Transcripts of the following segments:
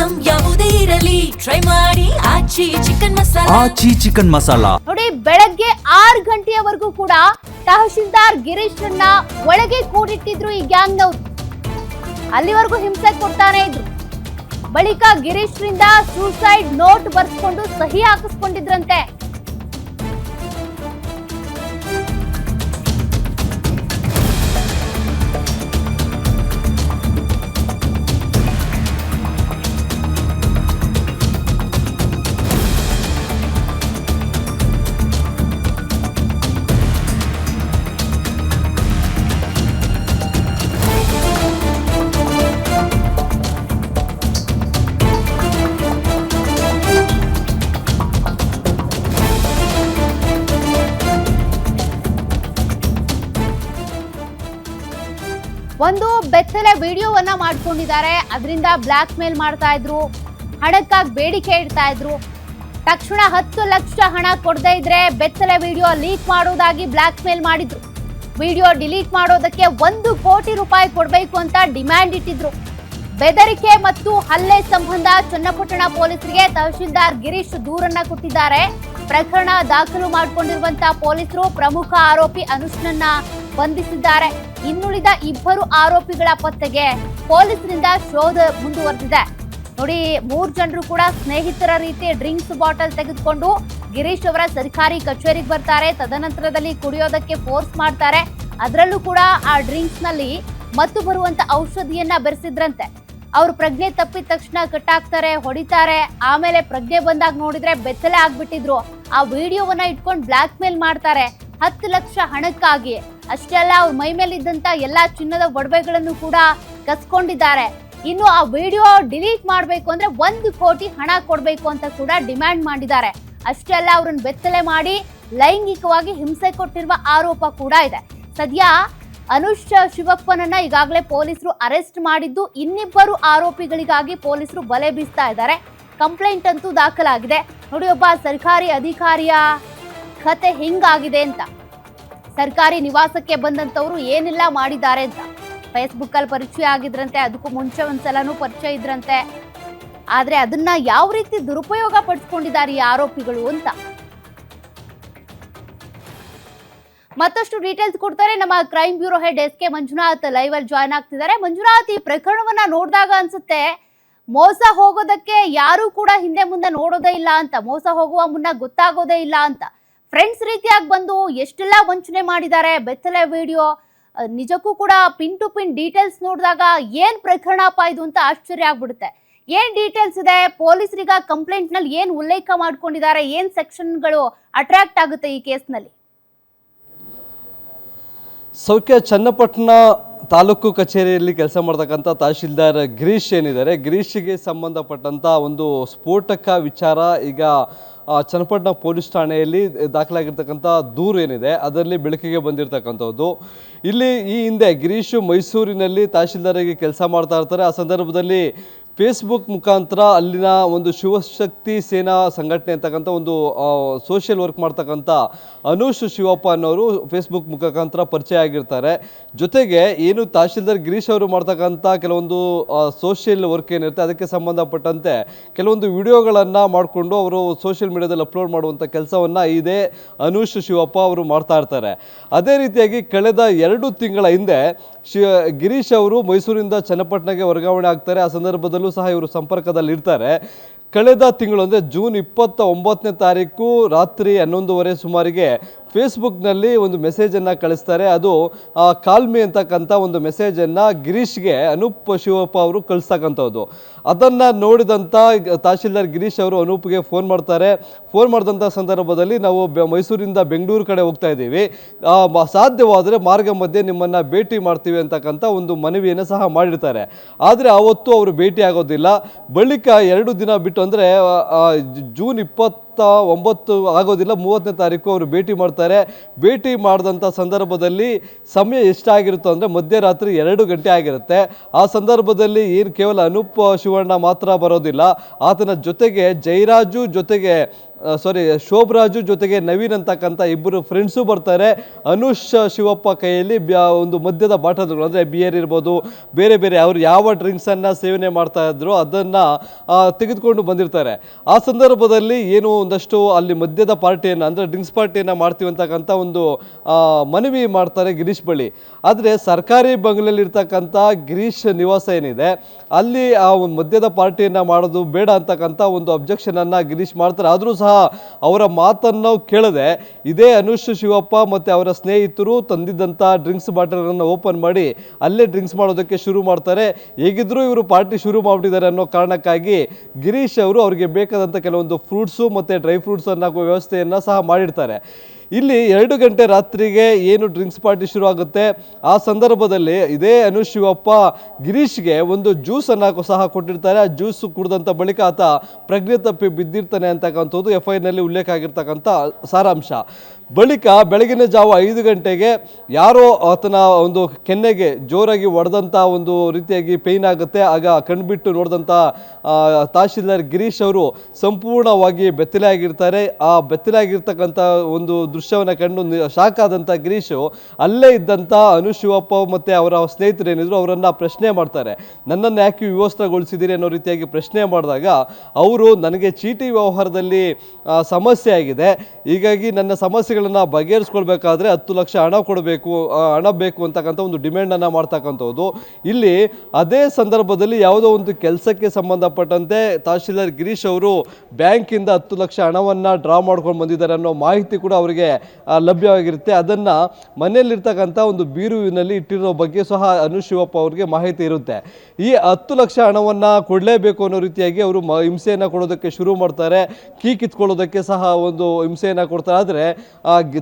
Item ಯಾವುದೇ ಇರಲಿ try ಮಾಡಿ ಆಚಿ ಚಿಕನ್ ಮಸಾಲಾ ನೋಡಿ, ಬೆಳಗ್ಗೆ 6 ಗಂಟೆಯವರೆಗೂ ಕೂಡ ತಹಶೀಲ್ದಾರ್ ಗಿರೀಶ್ ಒಳಗೆ ಕೂಡಿಟ್ಟಿದ್ರು ಈ ಗ್ಯಾಂಗ್ನವರು. ಅಲ್ಲಿವರೆಗೂ ಹಿಂಸೆ ಕೊಡ್ತಾನೆ ಇದ್ರು. ಬಳಿಕ ಗಿರೀಶ್ ಸೂಸೈಡ್ ನೋಟ್ ಬರ್ಸ್ಕೊಂಡು ಸಹಿ ಹಾಕಿಸ್ಕೊಂಡಿದ್ರಂತೆ. ಒಂದು ಬೆತ್ತಲೆ ವಿಡಿಯೋವನ್ನ ಮಾಡ್ಕೊಂಡಿದ್ದಾರೆ. ಅದರಿಂದ ಬ್ಲಾಕ್ ಮೇಲ್ ಮಾಡ್ತಾ ಇದ್ರು, ಹಣಕ್ಕಾಗಿ ಬೇಡಿಕೆ ಇಡ್ತಾ ಇದ್ರು. ತಕ್ಷಣ 10 ಲಕ್ಷ ಹಣ ಕೊಡದೇ ಇದ್ರೆ ಬೆತ್ತಲೆ ವಿಡಿಯೋ ಲೀಕ್ ಮಾಡೋದಾಗಿ ಬ್ಲಾಕ್ ಮೇಲ್ ಮಾಡಿದ್ರು. ವಿಡಿಯೋ ಡಿಲೀಟ್ ಮಾಡೋದಕ್ಕೆ 1 ಕೋಟಿ ರೂಪಾಯಿ ಕೊಡಬೇಕು ಅಂತ ಡಿಮ್ಯಾಂಡ್ ಇಟ್ಟಿದ್ರು. ಬೆದರಿಕೆ ಮತ್ತು ಹಲ್ಲೆ ಸಂಬಂಧ ಚನ್ನಪಟ್ಟಣ ಪೊಲೀಸರಿಗೆ ತಹಶೀಲ್ದಾರ್ ಗಿರೀಶ್ ದೂರನ್ನ ಕೊಟ್ಟಿದ್ದಾರೆ. ಪ್ರಕರಣ ದಾಖಲು ಮಾಡಿಕೊಂಡಿರುವಂತಹ ಪೊಲೀಸರು ಪ್ರಮುಖ ಆರೋಪಿ ಅನುಷ್ನನ್ನ ಬಂಧಿಸಿದ್ದಾರೆ. ಇನ್ನುಳಿದ 2 ಆರೋಪಿಗಳ ಪತ್ತೆಗೆ ಪೊಲೀಸರಿಂದ ಶೋಧ ಮುಂದುವರೆದಿದೆ. ನೋಡಿ, 3 ಜನರು ಕೂಡ ಸ್ನೇಹಿತರ ರೀತಿ ಡ್ರಿಂಕ್ಸ್ ಬಾಟಲ್ ತೆಗೆದುಕೊಂಡು ಗಿರೀಶ್ ಅವರ ಸರ್ಕಾರಿ ಕಚೇರಿಗೆ ಬರ್ತಾರೆ. ತದನಂತರದಲ್ಲಿ ಕುಡಿಯೋದಕ್ಕೆ ಫೋರ್ಸ್ ಮಾಡ್ತಾರೆ. ಅದರಲ್ಲೂ ಕೂಡ ಆ ಡ್ರಿಂಕ್ಸ್ ನಲ್ಲಿ ಮತ್ತು ಬರುವಂತ ಔಷಧಿಯನ್ನ ಬೆರೆಸಿದ್ರಂತೆ. ಅವ್ರು ಪ್ರಜ್ಞೆ ತಪ್ಪಿದ ತಕ್ಷಣ ಕಟ್ಟಾಕ್ತಾರೆ, ಹೊಡಿತಾರೆ. ಆಮೇಲೆ ಪ್ರಜ್ಞೆ ಬಂದಾಗ ನೋಡಿದ್ರೆ ಬೆತ್ತಲೆ ಆಗ್ಬಿಟ್ಟಿದ್ರು. ಆ ವಿಡಿಯೋವನ್ನ ಇಟ್ಕೊಂಡು ಬ್ಲಾಕ್ ಮೇಲ್ ಮಾಡ್ತಾರೆ 10 ಲಕ್ಷ ಹಣಕ್ಕಾಗಿ. ಅಷ್ಟೇ ಅಲ್ಲ, ಅವ್ರ ಮೈ ಮೇಲಿದ್ದಂತ ಎಲ್ಲಾ ಚಿನ್ನದ ಒಡವೆಗಳನ್ನು ಕೂಡ ಕಸ್ಕೊಂಡಿದ್ದಾರೆ. ಇನ್ನು ಆ ವಿಡಿಯೋ ಡಿಲೀಟ್ ಮಾಡಬೇಕು ಅಂದ್ರೆ 1 ಕೋಟಿ ಹಣ ಕೊಡಬೇಕು ಅಂತ ಕೂಡ ಡಿಮ್ಯಾಂಡ್ ಮಾಡಿದ್ದಾರೆ. ಅಷ್ಟೇ ಅಲ್ಲ, ಅವ್ರನ್ನ ಬೆತ್ತಲೆ ಮಾಡಿ ಲೈಂಗಿಕವಾಗಿ ಹಿಂಸೆ ಕೊಟ್ಟಿರುವ ಆರೋಪ ಕೂಡ ಇದೆ. ಸದ್ಯ ಅನುಷ್ ಶಿವಪ್ಪನನ್ನ ಈಗಾಗಲೇ ಪೊಲೀಸರು ಅರೆಸ್ಟ್ ಮಾಡಿದ್ದು, ಇನ್ನಿಬ್ಬರು ಆರೋಪಿಗಳಿಗಾಗಿ ಪೊಲೀಸರು ಬಲೆ ಬೀಸ್ತಾ ಇದ್ದಾರೆ. ಕಂಪ್ಲೇಂಟ್ ಅಂತೂ ದಾಖಲಾಗಿದೆ. ನೋಡಿ, ಒಬ್ಬ ಸರ್ಕಾರಿ ಅಧಿಕಾರಿಯ ಕತೆ ಹಿಂಗಾಗಿದೆ ಅಂತ. ಸರ್ಕಾರಿ ನಿವಾಸಕ್ಕೆ ಬಂದಂತವ್ರು ಏನೆಲ್ಲ ಮಾಡಿದ್ದಾರೆ ಅಂತ ಫೇಸ್ಬುಕ್ ಅಲ್ಲಿ ಪರಿಚಯ ಆಗಿದ್ರಂತೆ. ಅದಕ್ಕೂ ಮುಂಚೆ ಒಂದ್ಸಲನೂ ಪರಿಚಯ ಇದ್ರಂತೆ. ಆದ್ರೆ ಅದನ್ನ ಯಾವ ರೀತಿ ದುರುಪಯೋಗ ಪಡಿಸ್ಕೊಂಡಿದ್ದಾರೆ ಈ ಆರೋಪಿಗಳು ಅಂತ ಮತ್ತಷ್ಟು ಡೀಟೇಲ್ಸ್ ಕೊಡ್ತಾರೆ ನಮ್ಮ crime bureau head SK Manjunath live ಅಲ್ಲಿ ಜಾಯ್ನ್ ಆಗ್ತಿದ್ದಾರೆ. ಮಂಜುನಾಥ್, ಈ ಪ್ರಕರಣವನ್ನ ನೋಡಿದಾಗ ಅನ್ಸುತ್ತೆ ಮೋಸ ಹೋಗೋದಕ್ಕೆ ಯಾರು ಕೂಡ ಹಿಂದೆ ಮುಂದೆ ನೋಡೋದೇ ಇಲ್ಲ ಅಂತ, ಮೋಸ ಹೋಗುವ ಮುನ್ನ ಗೊತ್ತಾಗೋದೇ ಇಲ್ಲ ಅಂತ. ಫ್ರೆಂಡ್ಸ್ ರೀತಿಯಾಗಿ ಬಂದು ಎಷ್ಟೆಲ್ಲ ವಂಚನೆ ಮಾಡಿದ್ದಾರೆ. ಬೆತ್ತಲೆ ವಿಡಿಯೋ ನಿಜಕ್ಕೂ ಕೂಡ ಪಿನ್ ಟು ಪಿನ್ ಡೀಟೇಲ್ಸ್ ನೋಡಿದಾಗ ಏನ್ ಪ್ರಕರಣಪ್ಪ ಇದು ಅಂತ ಆಶ್ಚರ್ಯ ಆಗ್ಬಿಡುತ್ತೆ. ಏನ್ ಡೀಟೇಲ್ಸ್ ಇದೆ, ಪೊಲೀಸರಿಗ ಕಂಪ್ಲೇಂಟ್ ನಲ್ಲಿ ಏನ್ ಉಲ್ಲೇಖ ಮಾಡ್ಕೊಂಡಿದ್ದಾರೆ, ಏನ್ ಸೆಕ್ಷನ್ಗಳು ಅಟ್ರಾಕ್ಟ್ ಆಗುತ್ತೆ ಈ ಕೇಸ್ನಲ್ಲಿ? ಸೌಖ್ಯ ಚನ್ನಪಟ್ಟಣ ತಾಲೂಕು ಕಚೇರಿಯಲ್ಲಿ ಕೆಲಸ ಮಾಡ್ತಕ್ಕಂಥ ತಹಶೀಲ್ದಾರ್ ಗಿರೀಶ್ ಏನಿದ್ದಾರೆ, ಗಿರೀಶ್ಗೆ ಸಂಬಂಧಪಟ್ಟಂಥ ಒಂದು ಸ್ಫೋಟಕ ವಿಚಾರ ಈಗ ಚನ್ನಪಟ್ಟಣ ಪೊಲೀಸ್ ಠಾಣೆಯಲ್ಲಿ ದಾಖಲಾಗಿರ್ತಕ್ಕಂಥ ದೂರು ಏನಿದೆ ಅದರಲ್ಲಿ ಬೆಳಕಿಗೆ ಬಂದಿರತಕ್ಕಂಥದ್ದು. ಇಲ್ಲಿ ಈ ಹಿಂದೆ ಗಿರೀಶು ಮೈಸೂರಿನಲ್ಲಿ ತಹಶೀಲ್ದಾರಾಗಿ ಕೆಲಸ ಮಾಡ್ತಾ ಇರ್ತಾರೆ. ಆ ಸಂದರ್ಭದಲ್ಲಿ ಫೇಸ್ಬುಕ್ ಮುಖಾಂತರ ಅಲ್ಲಿನ ಒಂದು ಶಿವಶಕ್ತಿ ಸೇನಾ ಸಂಘಟನೆ ಅಂತಕ್ಕಂಥ ಒಂದು ಸೋಷಿಯಲ್ ವರ್ಕ್ ಮಾಡ್ತಕ್ಕಂಥ ಅನುಷ್ ಶಿವಪ್ಪ ಅನ್ನೋರು ಫೇಸ್ಬುಕ್ ಮುಖಾಂತರ ಪರಿಚಯ ಆಗಿರ್ತಾರೆ. ಜೊತೆಗೆ ಏನು ತಹಶೀಲ್ದಾರ್ ಗಿರೀಶ್ ಅವರು ಮಾಡ್ತಕ್ಕಂಥ ಕೆಲವೊಂದು ಸೋಷಿಯಲ್ ವರ್ಕ್ ಏನಿರುತ್ತೆ ಅದಕ್ಕೆ ಸಂಬಂಧಪಟ್ಟಂತೆ ಕೆಲವೊಂದು ವಿಡಿಯೋಗಳನ್ನು ಮಾಡಿಕೊಂಡು ಅವರು ಸೋಷಿಯಲ್ ಮೀಡಿಯಾದಲ್ಲಿ ಅಪ್ಲೋಡ್ ಮಾಡುವಂಥ ಕೆಲಸವನ್ನು ಇದೇ ಅನುಷ್ ಶಿವಪ್ಪ ಅವರು ಮಾಡ್ತಾ ಇರ್ತಾರೆ. ಅದೇ ರೀತಿಯಾಗಿ ಕಳೆದ 2 ತಿಂಗಳ ಹಿಂದೆ ಗಿರೀಶ್ ಅವರು ಮೈಸೂರಿಂದ ಚನ್ನಪಟ್ಟಣಕ್ಕೆ ವರ್ಗಾವಣೆ ಆಗ್ತಾರೆ. ಆ ಸಂದರ್ಭದಲ್ಲೂ ಸಹ ಇವರು ಸಂಪರ್ಕದಲ್ಲಿ ಇರ್ತಾರೆ. ಕಳೆದ ತಿಂಗಳು ಅಂದರೆ ಜೂನ್ 29ನೇ ತಾರೀಕು ರಾತ್ರಿ 11:30 ಸುಮಾರಿಗೆ ಫೇಸ್ಬುಕ್ನಲ್ಲಿ ಒಂದು ಮೆಸೇಜನ್ನು ಕಳಿಸ್ತಾರೆ. ಅದು ಕಾಲ್ಮಿ ಅಂತಕ್ಕಂಥ ಒಂದು ಮೆಸೇಜನ್ನು ಗಿರೀಶ್ಗೆ ಅನೂಪ್ ಶಿವಪ್ಪ ಅವರು ಕಳಿಸ್ತಕ್ಕಂಥದ್ದು. ಅದನ್ನು ನೋಡಿದಂಥ ತಹಶೀಲ್ದಾರ್ ಗಿರೀಶ್ ಅವರು ಅನೂಪ್ಗೆ ಫೋನ್ ಮಾಡ್ತಾರೆ. ಫೋನ್ ಮಾಡಿದಂಥ ಸಂದರ್ಭದಲ್ಲಿ ನಾವು ಮೈಸೂರಿಂದ ಬೆಂಗಳೂರು ಕಡೆ ಹೋಗ್ತಾ ಇದ್ದೀವಿ, ಸಾಧ್ಯವಾದರೆ ಮಾರ್ಗ ಮಧ್ಯೆ ನಿಮ್ಮನ್ನು ಭೇಟಿ ಮಾಡ್ತೀವಿ ಅಂತಕ್ಕಂಥ ಒಂದು ಮನವಿಯನ್ನು ಸಹ ಮಾಡಿರ್ತಾರೆ. ಆದರೆ ಆವತ್ತು ಅವರು ಭೇಟಿ ಆಗೋದಿಲ್ಲ. ಬಳಿಕ 2 ದಿನ ಬಿಟ್ಟು ಅಂದರೆ ಜೂನ್ 29 ಆಗೋದಿಲ್ಲ, 30ನೇ ತಾರೀಕು ಅವರು ಭೇಟಿ ಮಾಡ್ತಾರೆ. ಭೇಟಿ ಮಾಡಿದಂಥ ಸಂದರ್ಭದಲ್ಲಿ ಸಮಯ ಎಷ್ಟಾಗಿರುತ್ತೋ ಅಂದರೆ ಮಧ್ಯರಾತ್ರಿ 2 ಗಂಟೆ ಆಗಿರುತ್ತೆ. ಆ ಸಂದರ್ಭದಲ್ಲಿ ಏನು ಕೇವಲ ಅನೂಪ್ ಶಿವಣ್ಣ ಮಾತ್ರ ಬರೋದಿಲ್ಲ, ಆತನ ಜೊತೆಗೆ ಜಯರಾಜು ಜೊತೆಗೆ ಶೋಭರಾಜು ಜೊತೆಗೆ ನವೀನ್ ಅಂತಕ್ಕಂಥ ಇಬ್ಬರು ಫ್ರೆಂಡ್ಸು ಬರ್ತಾರೆ. ಅನುಷ್ ಶಿವಪ್ಪ ಕೈಯಲ್ಲಿ ಒಂದು ಮದ್ಯದ ಬಾಟಲ್ಗಳು ಅಂದರೆ ಬಿಯರ್ ಇರ್ಬೋದು, ಬೇರೆ ಬೇರೆ ಅವರು ಯಾವ ಡ್ರಿಂಕ್ಸನ್ನು ಸೇವನೆ ಮಾಡ್ತಾ ಇದ್ರು ಅದನ್ನು ತೆಗೆದುಕೊಂಡು ಬಂದಿರ್ತಾರೆ. ಆ ಸಂದರ್ಭದಲ್ಲಿ ಏನು ಒಂದಷ್ಟು ಅಲ್ಲಿ ಮದ್ಯದ ಪಾರ್ಟಿಯನ್ನು ಅಂದರೆ ಡ್ರಿಂಕ್ಸ್ ಪಾರ್ಟಿಯನ್ನು ಮಾಡ್ತೀವಿ ಅಂತಕ್ಕಂಥ ಒಂದು ಮನವಿ ಮಾಡ್ತಾರೆ ಗಿರೀಶ್ ಬಳಿ. ಆದರೆ ಸರ್ಕಾರಿ ಬಂಗ್ಲೆಯಲ್ಲಿರ್ತಕ್ಕಂಥ ಗಿರೀಶ್ ನಿವಾಸ ಏನಿದೆ ಅಲ್ಲಿ ಆ ಮದ್ಯದ ಪಾರ್ಟಿಯನ್ನು ಮಾಡೋದು ಬೇಡ ಅಂತಕ್ಕಂಥ ಒಂದು ಅಬ್ಜೆಕ್ಷನನ್ನು ಗಿರೀಶ್ ಮಾಡ್ತಾರೆ. ಆದರೂ ಸಹ ಅವರ ಮಾತನ್ನು ಕೇಳದೆ ಇದೇ ಅನುಷ್ ಶಿವಪ್ಪ ಮತ್ತು ಅವರ ಸ್ನೇಹಿತರು ತಂದಿದ್ದಂಥ ಡ್ರಿಂಕ್ಸ್ ಬಾಟಲ್ಗಳನ್ನು ಓಪನ್ ಮಾಡಿ ಅಲ್ಲೇ ಡ್ರಿಂಕ್ಸ್ ಮಾಡೋದಕ್ಕೆ ಶುರು ಮಾಡ್ತಾರೆ. ಹೇಗಿದ್ದರೂ ಇವರು ಪಾರ್ಟಿ ಶುರು ಮಾಡಿಬಿಟ್ಟಿದ್ದಾರೆ ಅನ್ನೋ ಕಾರಣಕ್ಕಾಗಿ ಗಿರೀಶ್ ಅವರು ಅವರಿಗೆ ಬೇಕಾದಂಥ ಕೆಲವೊಂದು ಫ್ರೂಟ್ಸು ಮತ್ತು ಡ್ರೈ ಫ್ರೂಟ್ಸನ್ನು ವ್ಯವಸ್ಥೆಯನ್ನು ಸಹ ಮಾಡಿರ್ತಾರೆ. ಇಲ್ಲಿ 2 ಗಂಟೆ ರಾತ್ರಿಗೆ ಏನು ಡ್ರಿಂಕ್ಸ್ ಪಾರ್ಟಿ ಶುರು ಆಗುತ್ತೆ ಆ ಸಂದರ್ಭದಲ್ಲಿ ಇದೇ ಅನುಷ್ ಶಿವಪ್ಪ ಗಿರೀಶ್ಗೆ ಒಂದು ಜ್ಯೂಸನ್ನು ಸಹ ಕೊಟ್ಟಿರ್ತಾರೆ. ಆ ಜ್ಯೂಸ್ ಕುಡಿದಂಥ ಬಳಿಕ ಆತ ಪ್ರಜ್ಞೆ ತಪ್ಪಿ ಬಿದ್ದಿರ್ತಾನೆ ಅಂತಕ್ಕಂಥದ್ದು FIRನಲ್ಲಿ ಉಲ್ಲೇಖ ಆಗಿರ್ತಕ್ಕಂಥ ಸಾರಾಂಶ. ಬಳಿಕ ಬೆಳಗಿನ ಜಾವ 5 ಗಂಟೆಗೆ ಯಾರೋ ಆತನ ಒಂದು ಕೆನ್ನೆಗೆ ಜೋರಾಗಿ ಹೊಡೆದಂಥ ಒಂದು ರೀತಿಯಾಗಿ ಪೇಯ್ನ್ ಆಗುತ್ತೆ. ಆಗ ಕಣ್ಬಿಟ್ಟು ನೋಡಿದಂಥ ತಹಶೀಲ್ದಾರ್ ಗಿರೀಶ್ ಅವರು ಸಂಪೂರ್ಣವಾಗಿ ಬೆತ್ತಲೆ ಆಗಿರ್ತಾರೆ. ಆ ಬೆತ್ತಲೆ ಆಗಿರ್ತಕ್ಕಂಥ ಒಂದು ದೃಶ್ಯವನ್ನು ಕಂಡು ಶಾಕ್ ಆದಂಥ ಗಿರೀಶು ಅಲ್ಲೇ ಇದ್ದಂಥ ಅನುಷ್ ಶಿವಪ್ಪ ಮತ್ತು ಅವರ ಸ್ನೇಹಿತರೇನಿದ್ರು ಅವರನ್ನು ಪ್ರಶ್ನೆ ಮಾಡ್ತಾರೆ. ನನ್ನನ್ನು ಯಾಕೆ ವಿವಸ್ತ್ರಗೊಳಿಸಿದ್ದೀರಿ ಅನ್ನೋ ರೀತಿಯಾಗಿ ಪ್ರಶ್ನೆ ಮಾಡಿದಾಗ ಅವರು ನನಗೆ ಚೀಟಿ ವ್ಯವಹಾರದಲ್ಲಿ ಸಮಸ್ಯೆ ಆಗಿದೆ, ಹೀಗಾಗಿ ನನ್ನ ಸಮಸ್ಯೆಗಳನ್ನು ಬಗೆಹರಿಸ್ಕೊಳ್ಬೇಕಾದ್ರೆ 10 ಲಕ್ಷ ಹಣ ಬೇಕು ಅಂತಕ್ಕಂಥ ಒಂದು ಡಿಮ್ಯಾಂಡನ್ನು ಮಾಡ್ತಕ್ಕಂಥದ್ದು. ಇಲ್ಲಿ ಅದೇ ಸಂದರ್ಭದಲ್ಲಿ ಯಾವುದೋ ಒಂದು ಕೆಲಸಕ್ಕೆ ಸಂಬಂಧಪಟ್ಟಂತೆ ತಹಶೀಲ್ದಾರ್ ಗಿರೀಶ್ ಅವರು ಬ್ಯಾಂಕಿಂದ 10 ಲಕ್ಷ ಹಣವನ್ನು ಡ್ರಾ ಮಾಡ್ಕೊಂಡು ಬಂದಿದ್ದಾರೆ ಅನ್ನೋ ಮಾಹಿತಿ ಕೂಡ ಅವರಿಗೆ ಲಭ್ಯವಾಗಿರುತ್ತೆ. ಅದನ್ನು ಮನೆಯಲ್ಲಿರ್ತಕ್ಕಂಥ ಒಂದು ಬೀರುವಿನಲ್ಲಿ ಇಟ್ಟಿರೋ ಬಗ್ಗೆ ಸಹ ಅನುಷ್ ಶಿವಪ್ಪ ಅವರಿಗೆ ಮಾಹಿತಿ ಇರುತ್ತೆ. ಈ 10 ಲಕ್ಷ ಹಣವನ್ನು ಕೊಡಲೇಬೇಕು ಅನ್ನೋ ರೀತಿಯಾಗಿ ಅವರು ಹಿಂಸೆಯನ್ನು ಕೊಡೋದಕ್ಕೆ ಶುರು ಮಾಡ್ತಾರೆ. ಕೀ ಕಿತ್ಕೊಳ್ಳೋದಕ್ಕೆ ಸಹ ಒಂದು ಹಿಂಸೆಯನ್ನು ಕೊಡ್ತಾರೆ. ಆದರೆ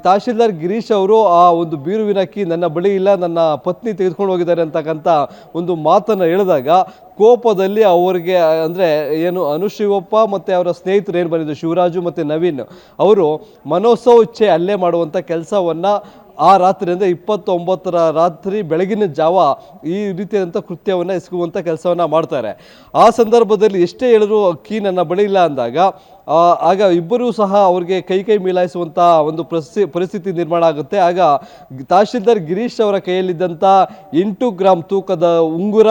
ತಹಶೀಲ್ದಾರ್ ಗಿರೀಶ್ ಅವರು ಆ ಒಂದು ಬೀರುವಿನ ಕೀ ನನ್ನ ಬಳಿ ಇಲ್ಲ, ನನ್ನ ಪತ್ನಿ ತೆಗೆದುಕೊಂಡು ಹೋಗಿದ್ದಾರೆ ಅಂತಕ್ಕಂಥ ಒಂದು ಮಾತನ್ನು ಹೇಳಿದಾಗ ಕೋಪದಲ್ಲಿ ಅವರಿಗೆ ಅಂದರೆ ಏನು ಅನುಷ್ ಶಿವಪ್ಪ ಮತ್ತು ಅವರ ಸ್ನೇಹಿತರು ಏನು ಬಂದಿದ್ದು ಶಿವರಾಜು ಮತ್ತು ನವೀನ್ ಅವರು ಮನೋಸೌಚ್ಛೆ ಹಲ್ಲೆ ಮಾಡುವಂಥ ಕೆಲಸವನ್ನು ಆ ರಾತ್ರಿ ಅಂದರೆ 29ರ ರಾತ್ರಿ ಬೆಳಗಿನ ಜಾವ ಈ ರೀತಿಯಾದಂಥ ಕೃತ್ಯವನ್ನು ಎಸಗುವಂಥ ಕೆಲಸವನ್ನು ಮಾಡ್ತಾರೆ. ಆ ಸಂದರ್ಭದಲ್ಲಿ ಎಷ್ಟೇ ಹೇಳಿದ್ರು ಕೀ ನನ್ನ ಬಳಿ ಇಲ್ಲ ಅಂದಾಗ ಆಗ ಇಬ್ಬರೂ ಸಹ ಅವ್ರಿಗೆ ಕೈ ಮೀಲಾಯಿಸುವಂಥ ಒಂದು ಪರಿಸ್ಥಿತಿ ನಿರ್ಮಾಣ ಆಗುತ್ತೆ. ಆಗ ತಹಶೀಲ್ದಾರ್ ಗಿರೀಶ್ ಅವರ ಕೈಯಲ್ಲಿದ್ದಂಥ 8 ಗ್ರಾಮ್ ತೂಕದ ಉಂಗುರ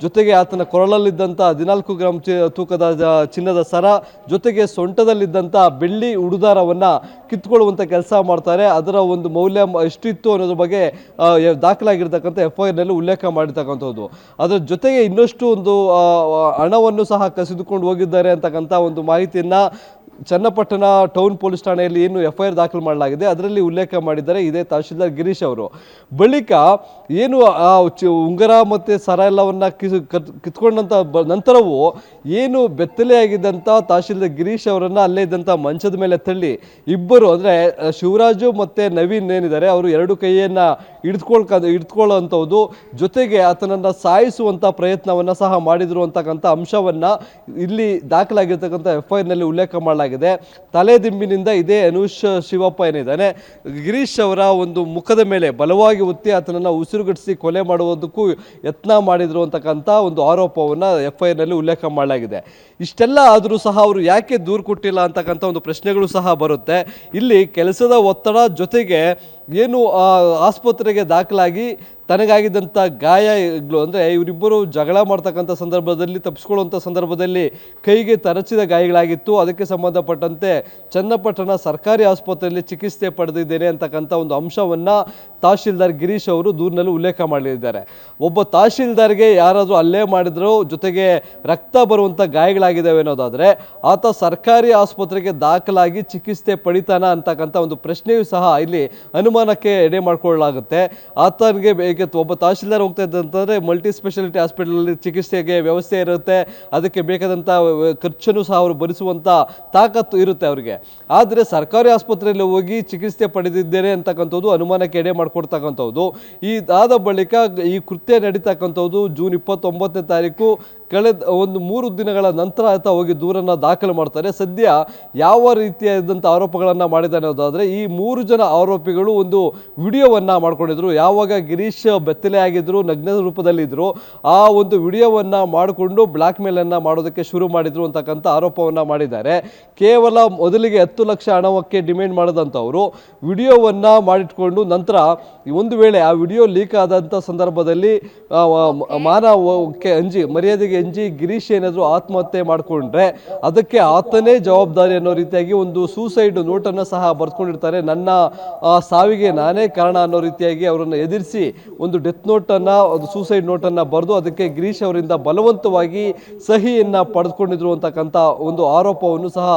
ಜೊತೆಗೆ ಆತನ ಕೊರಳಲ್ಲಿದ್ದಂಥ 14 ಗ್ರಾಮ್ ತೂಕದ ಚಿನ್ನದ ಸರ ಜೊತೆಗೆ ಸೊಂಟದಲ್ಲಿದ್ದಂಥ ಬೆಳ್ಳಿ ಉಡುದಾರವನ್ನು ಕಿತ್ಕೊಳ್ಳುವಂಥ ಕೆಲಸ ಮಾಡ್ತಾರೆ. ಅದರ ಒಂದು ಮೌಲ್ಯ ಎಷ್ಟಿತ್ತು ಅನ್ನೋದ್ರ ಬಗ್ಗೆ ದಾಖಲಾಗಿರ್ತಕ್ಕಂಥ FIRನಲ್ಲಿ ಉಲ್ಲೇಖ ಮಾಡಿರ್ತಕ್ಕಂಥದ್ದು. ಅದರ ಜೊತೆಗೆ ಇನ್ನಷ್ಟು ಒಂದು ಹಣವನ್ನು ಸಹ ಕಸಿದುಕೊಂಡು ಹೋಗಿದ್ದಾರೆ ಅಂತಕ್ಕಂಥ ಒಂದು ಮಾಹಿತಿಯನ್ನು ಚನ್ನಪಟ್ಟಣ ಟೌನ್ ಪೊಲೀಸ್ ಠಾಣೆಯಲ್ಲಿ ಏನು FIR ದಾಖಲು ಮಾಡಲಾಗಿದೆ ಅದರಲ್ಲಿ ಉಲ್ಲೇಖ ಮಾಡಿದ್ದಾರೆ ಇದೇ ತಹಶೀಲ್ದಾರ್ ಗಿರೀಶ್ ಅವರು. ಬಳಿಕ ಏನು ಆ ಉಂಗುರ ಮತ್ತು ಸರ ಎಲ್ಲವನ್ನು ಕಿತ್ಕೊಂಡಂಥ ನಂತರವೂ ಏನು ಬೆತ್ತಲೆಯಾಗಿದ್ದಂಥ ತಹಶೀಲ್ದಾರ್ ಗಿರೀಶ್ ಅವರನ್ನು ಅಲ್ಲೇ ಇದ್ದಂಥ ಮಂಚದ ಮೇಲೆ ತಳ್ಳಿ ಇಬ್ಬರು ಅಂದರೆ ಶಿವರಾಜು ಮತ್ತು ನವೀನ್ ಏನಿದ್ದಾರೆ ಅವರು 2 ಕೈಯನ್ನು ಹಿಡಿದುಕೊಳ್ಳುವಂಥದ್ದು ಜೊತೆಗೆ ಆತನನ್ನು ಸಾಯಿಸುವಂಥ ಪ್ರಯತ್ನವನ್ನು ಸಹ ಮಾಡಿದರು ಅಂತಕ್ಕಂಥ ಅಂಶವನ್ನು ಇಲ್ಲಿ ದಾಖಲಾಗಿರ್ತಕ್ಕಂಥ FIRನಲ್ಲಿ ಉಲ್ಲೇಖ ಮಾಡಲಾಗಿದೆ. ತಲೆದಿಂಬಿನಿಂದ ಇದೇ ಅನುಷ್ ಶಿವಪ್ಪ ಏನಿದ್ದಾನೆ ಗಿರೀಶ್ ಅವರ ಒಂದು ಮುಖದ ಮೇಲೆ ಬಲವಾಗಿ ಒತ್ತಿ ಆತನನ್ನು ಉಸಿರುಗಟ್ಟಿಸಿ ಕೊಲೆ ಮಾಡುವುದಕ್ಕೂ ಯತ್ನ ಮಾಡಿದ್ರು ಅಂತಕ್ಕಂಥ ಒಂದು ಆರೋಪವನ್ನು FIRನಲ್ಲಿ ಉಲ್ಲೇಖ ಮಾಡಲಾಗಿದೆ. ಇಷ್ಟೆಲ್ಲ ಆದರೂ ಸಹ ಅವರು ಯಾಕೆ ದೂರು ಕೊಟ್ಟಿಲ್ಲ ಅಂತಕ್ಕಂಥ ಒಂದು ಪ್ರಶ್ನೆಗಳು ಸಹ ಬರುತ್ತೆ. ಇಲ್ಲಿ ಕೆಲಸದ ಒತ್ತಡ ಜೊತೆಗೆ ಏನು ಆಸ್ಪತ್ರೆಗೆ ದಾಖಲಾಗಿ ತನಗಾಗಿದ್ದಂಥ ಗಾಯಗಳು ಅಂದರೆ ಇವರಿಬ್ಬರು ಜಗಳ ಮಾಡ್ತಕ್ಕಂಥ ಸಂದರ್ಭದಲ್ಲಿ ತಪ್ಪಿಸ್ಕೊಳ್ಳುವಂಥ ಸಂದರ್ಭದಲ್ಲಿ ಕೈಗೆ ತರಚಿದ ಗಾಯಗಳಾಗಿತ್ತು. ಅದಕ್ಕೆ ಸಂಬಂಧಪಟ್ಟಂತೆ ಚನ್ನಪಟ್ಟಣ ಸರ್ಕಾರಿ ಆಸ್ಪತ್ರೆಯಲ್ಲಿ ಚಿಕಿತ್ಸೆ ಪಡೆದಿದ್ದೇನೆ ಅಂತಕ್ಕಂಥ ಒಂದು ಅಂಶವನ್ನು ತಹಶೀಲ್ದಾರ್ ಗಿರೀಶ್ ಅವರು ದೂರಿನಲ್ಲಿ ಉಲ್ಲೇಖ ಮಾಡಿದ್ದಾರೆ. ಒಬ್ಬ ತಹಶೀಲ್ದಾರ್ಗೆ ಯಾರಾದರೂ ಹಲ್ಲೆ ಮಾಡಿದ್ರು ಜೊತೆಗೆ ರಕ್ತ ಬರುವಂಥ ಗಾಯಗಳಾಗಿದ್ದಾವೆ ಅನ್ನೋದಾದರೆ ಆತ ಸರ್ಕಾರಿ ಆಸ್ಪತ್ರೆಗೆ ದಾಖಲಾಗಿ ಚಿಕಿತ್ಸೆ ಪಡಿತಾನ ಅಂತಕ್ಕಂಥ ಒಂದು ಪ್ರಶ್ನೆಯೂ ಸಹ ಇಲ್ಲಿ ಅನುಮಾನಕ್ಕೆ ಎಡೆ ಮಾಡಿಕೊಳ್ಳಲಾಗುತ್ತೆ. ಆತನಿಗೆ ಒಬ್ಬ ತಹಶೀಲ್ದಾರ್ ಹೋಗ್ತಾ ಇದ್ದಂತಂದರೆ ಮಲ್ಟಿ ಸ್ಪೆಷಾಲಿಟಿ ಹಾಸ್ಪಿಟಲಲ್ಲಿ ಚಿಕಿತ್ಸೆಗೆ ವ್ಯವಸ್ಥೆ ಇರುತ್ತೆ, ಅದಕ್ಕೆ ಬೇಕಾದಂಥ ಖರ್ಚನ್ನು ಸಹ ಅವರು ಭರಿಸುವಂಥ ತಾಕತ್ತು ಇರುತ್ತೆ ಅವರಿಗೆ. ಆದರೆ ಸರ್ಕಾರಿ ಆಸ್ಪತ್ರೆಯಲ್ಲಿ ಹೋಗಿ ಚಿಕಿತ್ಸೆ ಪಡೆದಿದ್ದೇನೆ ಅಂತಕ್ಕಂಥದ್ದು ಅನುಮಾನಕ್ಕೆ ಎಡೆ ಮಾಡಿಕೊಡ್ತಕ್ಕಂಥದ್ದು. ಇದಾದ ಬಳಿಕ ಈ ಕೃತ್ಯ ನಡೀತಕ್ಕಂಥದ್ದು ಜೂನ್ 29ನೇ ತಾರೀಕು ಕಳೆದ ಒಂದು 3 ದಿನಗಳ ನಂತರ ಆತ ಹೋಗಿ ದೂರನ್ನು ದಾಖಲು ಮಾಡ್ತಾರೆ. ಸದ್ಯ ಯಾವ ರೀತಿಯಾದಂಥ ಆರೋಪಗಳನ್ನು ಮಾಡಿದ್ದಾನೆ ಅನ್ನೋದಾದರೆ ಈ 3 ಜನ ಆರೋಪಿಗಳು ಒಂದು ವಿಡಿಯೋವನ್ನು ಮಾಡ್ಕೊಂಡಿದ್ರು. ಯಾವಾಗ ಗಿರೀಶ್ ಬೆತ್ತಲೆ ಆಗಿದ್ರು, ನಗ್ನ ರೂಪದಲ್ಲಿದ್ದರು. ಆ ಒಂದು ವಿಡಿಯೋವನ್ನು ಮಾಡಿಕೊಂಡು ಬ್ಲ್ಯಾಕ್ ಮೇಲನ್ನು ಮಾಡೋದಕ್ಕೆ ಶುರು ಮಾಡಿದ್ರು ಅಂತಕ್ಕಂಥ ಆರೋಪವನ್ನು ಮಾಡಿದ್ದಾರೆ. ಕೇವಲ ಮೊದಲಿಗೆ 10 ಲಕ್ಷ ಹಣಕ್ಕೆ ಡಿಮ್ಯಾಂಡ್ ಮಾಡಿದಂಥವರು ವಿಡಿಯೋವನ್ನು ಮಾಡಿಟ್ಕೊಂಡು ನಂತರ ಒಂದು ವೇಳೆ ಆ ವಿಡಿಯೋ ಲೀಕ್ ಆದಂಥ ಸಂದರ್ಭದಲ್ಲಿ ಮಾನವಕ್ಕೆ ಮರ್ಯಾದೆಗೆ ಅಂಜಿ ಗಿರೀಶ್ ಏನಾದರೂ ಆತ್ಮಹತ್ಯೆ ಮಾಡಿಕೊಂಡ್ರೆ ಅದಕ್ಕೆ ಆತನೇ ಜವಾಬ್ದಾರಿ ಅನ್ನೋ ರೀತಿಯಾಗಿ ಒಂದು ಸೂಸೈಡ್ ನೋಟನ್ನು ಸಹ ಬರ್ಕೊಂಡಿರ್ತಾರೆ. ನನ್ನ ಸಾವಿಗೆ ನಾನೇ ಕಾರಣ ಅನ್ನೋ ರೀತಿಯಾಗಿ ಅವರನ್ನು ಎದುರಿಸಿ ಒಂದು ಡೆತ್ ನೋಟನ್ನು, ಒಂದು ಸೂಸೈಡ್ ನೋಟನ್ನು ಬರೆದು ಅದಕ್ಕೆ ಗಿರೀಶ್ ಅವರಿಂದ ಬಲವಂತವಾಗಿ ಸಹಿಯನ್ನು ಪಡೆದುಕೊಂಡಿದ್ರು ಅಂತಕ್ಕಂಥ ಒಂದು ಆರೋಪವನ್ನು ಸಹ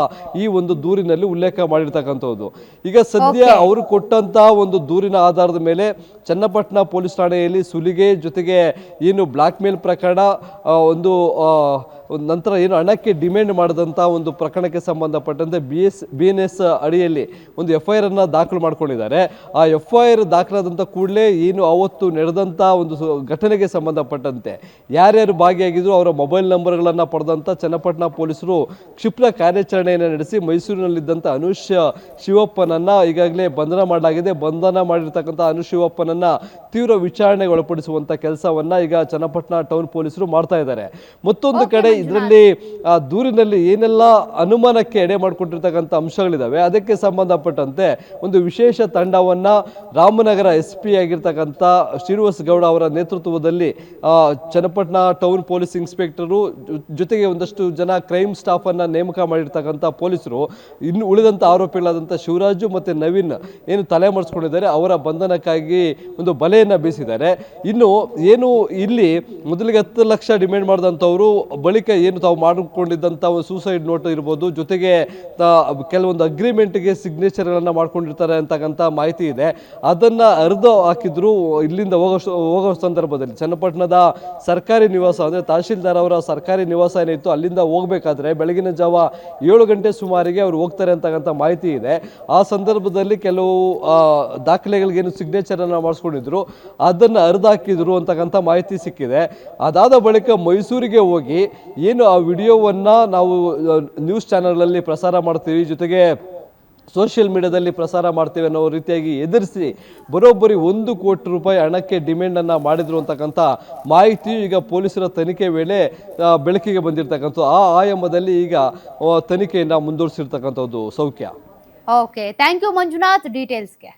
ಈ ಒಂದು ದೂರಿನಲ್ಲಿ ಉಲ್ಲೇಖ ಮಾಡಿರ್ತಕ್ಕಂಥದ್ದು. ಈಗ ಸದ್ಯ ಅವರು ಕೊಟ್ಟಂತ ಒಂದು ದೂರಿನ ಆಧಾರದ ಮೇಲೆ ಚನ್ನಪಟ್ಟಣ ಪೊಲೀಸ್ ಠಾಣೆಯಲ್ಲಿ ಸುಲಿಗೆ ಜೊತೆಗೆ ಏನು ಬ್ಲ್ಯಾಕ್ ಮೇಲ್ ಪ್ರಕರಣ, ಒಂದು ನಂತರ ಏನು ಹಣಕ್ಕೆ ಡಿಮ್ಯಾಂಡ್ ಮಾಡಿದಂಥ ಒಂದು ಪ್ರಕರಣಕ್ಕೆ ಸಂಬಂಧಪಟ್ಟಂತೆ BNS ಅಡಿಯಲ್ಲಿ ಒಂದು FIR ಅನ್ನು ದಾಖಲು ಮಾಡ್ಕೊಂಡಿದ್ದಾರೆ. ಆ FIR ದಾಖಲಾದಂಥ ಕೂಡಲೇ ಏನು ಅವತ್ತು ನಡೆದಂಥ ಒಂದು ಘಟನೆಗೆ ಸಂಬಂಧಪಟ್ಟಂತೆ ಯಾರ್ಯಾರು ಭಾಗಿಯಾಗಿದ್ರು ಅವರ ಮೊಬೈಲ್ ನಂಬರ್ಗಳನ್ನು ಪಡೆದಂಥ ಚನ್ನಪಟ್ಟಣ ಪೊಲೀಸರು ಕ್ಷಿಪ್ರ ಕಾರ್ಯಾಚರಣೆಯನ್ನು ನಡೆಸಿ ಮೈಸೂರಿನಲ್ಲಿದ್ದಂಥ ಅನುಷ್ ಶಿವಪ್ಪನನ್ನು ಈಗಾಗಲೇ ಬಂಧನ ಮಾಡಲಾಗಿದೆ. ಬಂಧನ ಮಾಡಿರ್ತಕ್ಕಂಥ ಅನುಷ್ ಶಿವಪ್ಪನನ್ನು ತೀವ್ರ ವಿಚಾರಣೆಗೆ ಒಳಪಡಿಸುವಂಥ ಕೆಲಸವನ್ನು ಈಗ ಚನ್ನಪಟ್ಟಣ ಟೌನ್ ಪೊಲೀಸರು ಮಾಡ್ತಾ ಇದ್ದಾರೆ. ಮತ್ತೊಂದು ಕಡೆ ಇದರಲ್ಲಿ ದೂರಿನಲ್ಲಿ ಏನೆಲ್ಲ ಅನುಮಾನಕ್ಕೆ ಎಡೆ ಮಾಡಿಕೊಂಡಿರ್ತಕ್ಕಂಥ ಅಂಶಗಳಿದಾವೆ ಅದಕ್ಕೆ ಸಂಬಂಧಪಟ್ಟಂತೆ ಒಂದು ವಿಶೇಷ ತಂಡವನ್ನು ರಾಮನಗರ SP ಆಗಿರ್ತಕ್ಕಂಥ ಶ್ರೀನಿವಾಸ್ ಗೌಡ ಅವರ ನೇತೃತ್ವದಲ್ಲಿ ಚನ್ನಪಟ್ಟಣ ಟೌನ್ ಪೊಲೀಸ್ ಇನ್ಸ್ಪೆಕ್ಟರು ಜೊತೆಗೆ ಒಂದಷ್ಟು ಜನ ಕ್ರೈಮ್ ಸ್ಟಾಫ್ ಅನ್ನ ನೇಮಕ ಮಾಡಿರ್ತಕ್ಕಂಥ ಪೊಲೀಸರು ಇನ್ನು ಉಳಿದಂಥ ಆರೋಪಿಗಳಾದಂಥ ಶಿವರಾಜು ಮತ್ತು ನವೀನ್ ಏನು ತಲೆ ಮರೆಸ್ಕೊಂಡಿದ್ದಾರೆ ಅವರ ಬಂಧನಕ್ಕಾಗಿ ಒಂದು ಬಲೆಯನ್ನು ಬೀಸಿದ್ದಾರೆ. ಇನ್ನು ಏನು ಇಲ್ಲಿ ಮೊದಲಿಗೆ 10 ಲಕ್ಷ ಡಿಮ್ಯಾಂಡ್ ಮಾಡಿದಂಥವರು ಬಳಿಕ ಏನು ತಾವು ಮಾಡಿಕೊಂಡಿದ್ದಂಥ ಒಂದು ಸೂಸೈಡ್ ನೋಟ್ ಇರ್ಬೋದು, ಜೊತೆಗೆ ಕೆಲವೊಂದು ಅಗ್ರಿಮೆಂಟ್ಗೆ ಸಿಗ್ನೇಚರ್ಗಳನ್ನು ಮಾಡ್ಕೊಂಡಿರ್ತಾರೆ ಅಂತಕ್ಕಂಥ ಮಾಹಿತಿ ಇದೆ. ಅದನ್ನು ಅರ್ಧ ಹಾಕಿದ್ರು ಇಲ್ಲಿಂದ ಹೋಗೋ ಸಂದರ್ಭದಲ್ಲಿ ಚನ್ನಪಟ್ಟಣದ ಸರ್ಕಾರಿ ನಿವಾಸ ಅಂದರೆ ತಹಶೀಲ್ದಾರ್ ಅವರ ಸರ್ಕಾರಿ ನಿವಾಸ ಏನಿತ್ತು ಅಲ್ಲಿಂದ ಹೋಗಬೇಕಾದ್ರೆ ಬೆಳಗಿನ ಜಾವ 7 ಗಂಟೆ ಸುಮಾರಿಗೆ ಅವರು ಹೋಗ್ತಾರೆ ಅಂತಕ್ಕಂಥ ಮಾಹಿತಿ ಇದೆ. ಆ ಸಂದರ್ಭದಲ್ಲಿ ಕೆಲವು ದಾಖಲೆಗಳಿಗೇನು ಸಿಗ್ನೇಚರನ್ನು ಮಾಡಿಸ್ಕೊಂಡಿದ್ರು ಅದನ್ನು ಅರ್ಧ ಹಾಕಿದ್ರು ಅಂತಕ್ಕಂಥ ಮಾಹಿತಿ ಸಿಕ್ಕಿದೆ. ಅದಾದ ಬಳಿಕ ಮೈಸೂರಿಗೆ ಹೋಗಿ ಏನು ಆ ವಿಡಿಯೋವನ್ನು ನಾವು ನ್ಯೂಸ್ ಚಾನಲಲ್ಲಿ ಪ್ರಸಾರ ಮಾಡ್ತೀವಿ, ಜೊತೆಗೆ ಸೋಷಿಯಲ್ ಮೀಡಿಯಾದಲ್ಲಿ ಪ್ರಸಾರ ಮಾಡ್ತೀವಿ ಅನ್ನೋ ರೀತಿಯಾಗಿ ಎದುರಿಸಿ ಬರೋಬ್ಬರಿ 1 ಕೋಟಿ ರೂಪಾಯಿ ಹಣಕ್ಕೆ ಡಿಮ್ಯಾಂಡನ್ನು ಮಾಡಿದ್ರು ಅಂತಕ್ಕಂಥ ಮಾಹಿತಿಯು ಈಗ ಪೊಲೀಸರ ತನಿಖೆ ವೇಳೆ ಬೆಳಕಿಗೆ ಬಂದಿರತಕ್ಕಂಥದ್ದು. ಆ ಆಯಾಮದಲ್ಲಿ ಈಗ ತನಿಖೆಯನ್ನು ಮುಂದುವರಿಸಿರ್ತಕ್ಕಂಥದ್ದು. ಸೌಖ್ಯ. Okay, thank you Manjunath ಡೀಟೇಲ್ಸ್ಗೆ.